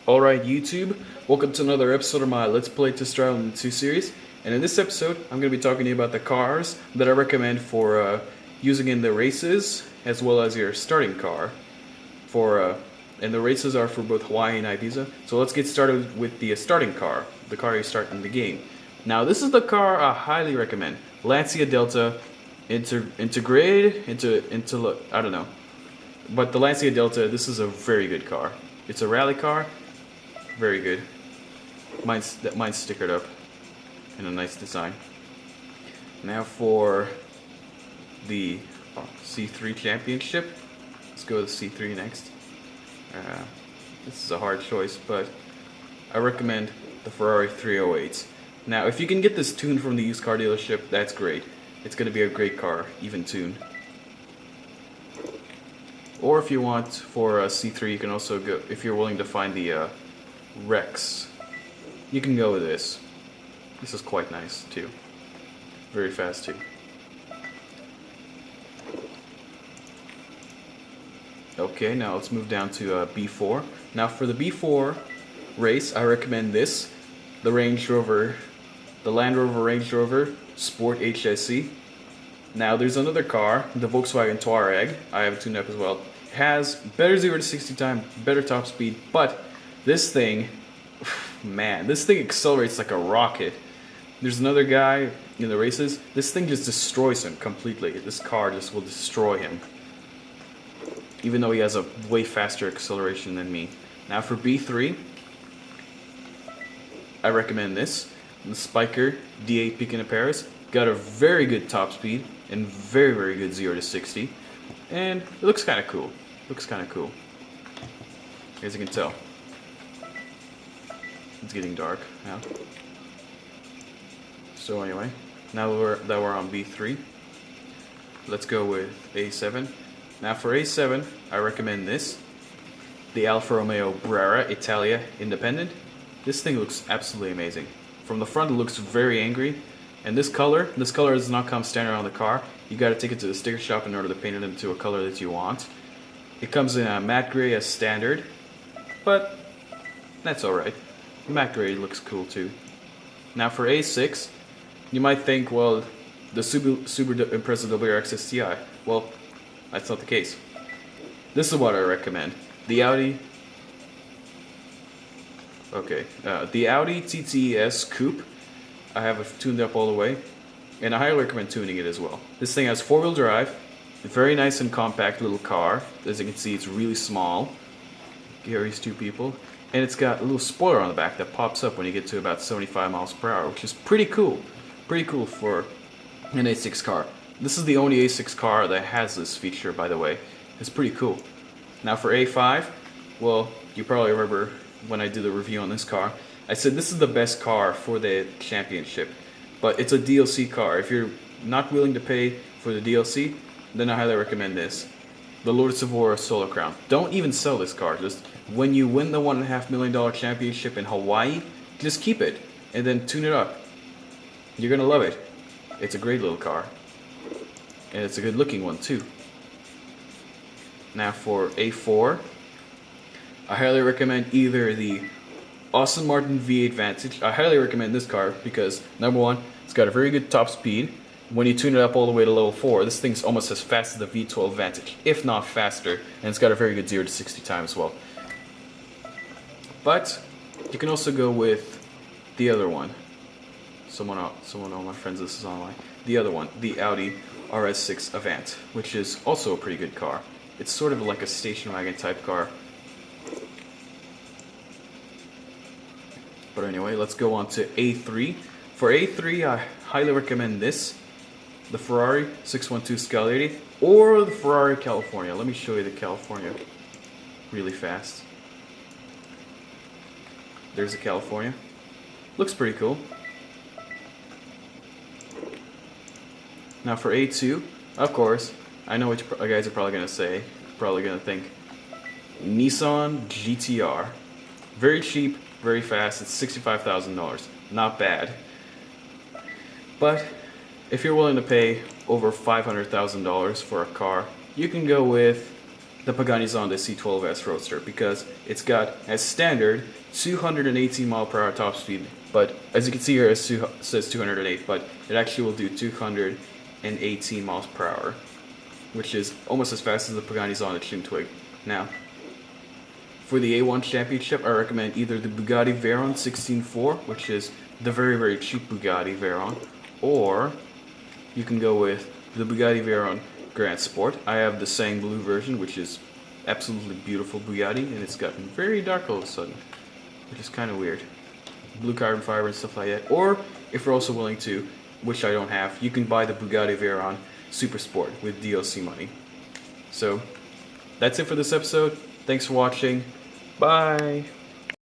Alright YouTube, welcome to another episode of my Let's Play Test Drive in 2 series. And in this episode, I'm going to be talking to you about the cars that I recommend for using in the races, as well as your starting car. And the races are for both Hawaii and Ibiza. So let's get started with the starting car, the car you start in the game. Now this is the car I highly recommend. Lancia Delta, Integrade, I don't know. But the Lancia Delta, this is a very good car. It's a rally car. Very good. Mine's stickered up in a nice design. Now for the C3 Championship. Let's go with C3 next. This is a hard choice, but I recommend the Ferrari 308s. Now, if you can get this tuned from the used car dealership, that's great. It's going to be a great car, even tuned. Or if you want for a C3, you can also go, if you're willing to find the Rex, you can go with this. This is quite nice too. Very fast too. Okay, now let's move down to B4. Now for the B4 race, I recommend this, the Range Rover, the Land Rover Range Rover Sport HSE. Now there's another car, the Volkswagen Touareg. I have it tuned up as well. It has better 0 to 60 time, better top speed, but this thing, man, this thing accelerates like a rocket. There's another guy in the races. This thing just destroys him completely. This car just will destroy him, even though he has a way faster acceleration than me. Now for B3, I recommend this, the Spiker D8 Picking Paris. Got a very good top speed and very good 0 to 60, and it looks kind of cool. As you can tell. It's getting dark now. So anyway, now that we're on B3, let's go with A7. Now for A7, I recommend this, the Alfa Romeo Brera Italia Independent. This thing looks absolutely amazing. From the front, it looks very angry, and this color does not come standard on the car. You got to take it to the sticker shop in order to paint it into a color that you want. It comes in a matte gray as standard, but that's alright. Matte gray looks cool too. Now for A6, you might think, well, the Subaru Impreza WRX STI. Well, that's not the case. This is what I recommend. The Audi TT S Coupe. I have it tuned up all the way, and I highly recommend tuning it as well. This thing has 4-wheel drive, a very nice and compact little car. As you can see, it's really small. Carries 2 people. And it's got a little spoiler on the back that pops up when you get to about 75 miles per hour, which is pretty cool. Pretty cool for an A6 car. This is the only A6 car that has this feature, by the way. It's pretty cool. Now for A5, well, you probably remember when I did the review on this car, I said this is the best car for the championship. But it's a DLC car. If you're not willing to pay for the DLC, then I highly recommend this. The Lotus Evora Solo Crown. Don't even sell this car. Just when you win the $1.5 million championship in Hawaii, just keep it and then tune it up. You're gonna love it. It's a great little car, and it's a good looking one too. Now for A4, I highly recommend either the Aston Martin V8 Vantage. I highly recommend this car because number one, it's got a very good top speed. When you tune it up all the way to level 4, this thing's almost as fast as the V12 Vantage, if not faster, and it's got a very good 0 to 60 time as well. But you can also go with the other one. Someone of my friends, this is online. The other one, the Audi RS6 Avant, which is also a pretty good car. It's sort of like a station wagon type car. But anyway, let's go on to A3. For A3, I highly recommend this, the Ferrari 612 Scalati, or the Ferrari California. Let me show you the California really fast. There's the California. Looks pretty cool. Now for A2, of course, I know what you guys are probably going to say. Probably going to think Nissan GTR. Very cheap, very fast. It's $65,000. Not bad. But if you're willing to pay over $500,000 for a car, you can go with the Pagani Zonda C12S Roadster because it's got, as standard, 218 mile per hour top speed. But as you can see here, it says 208, but it actually will do 218 miles per hour, which is almost as fast as the Pagani Zonda Chin Twig. Now, for the A1 Championship, I recommend either the Bugatti Veyron 16.4, which is the very, very cheap Bugatti Veyron, or you can go with the Bugatti Veyron Grand Sport. I have the Sang Blue version, which is absolutely beautiful Bugatti, and it's gotten very dark all of a sudden, which is kind of weird. Blue carbon fiber and stuff like that. Or, if you're also willing to, which I don't have, you can buy the Bugatti Veyron Super Sport with DLC money. So, that's it for this episode. Thanks for watching. Bye!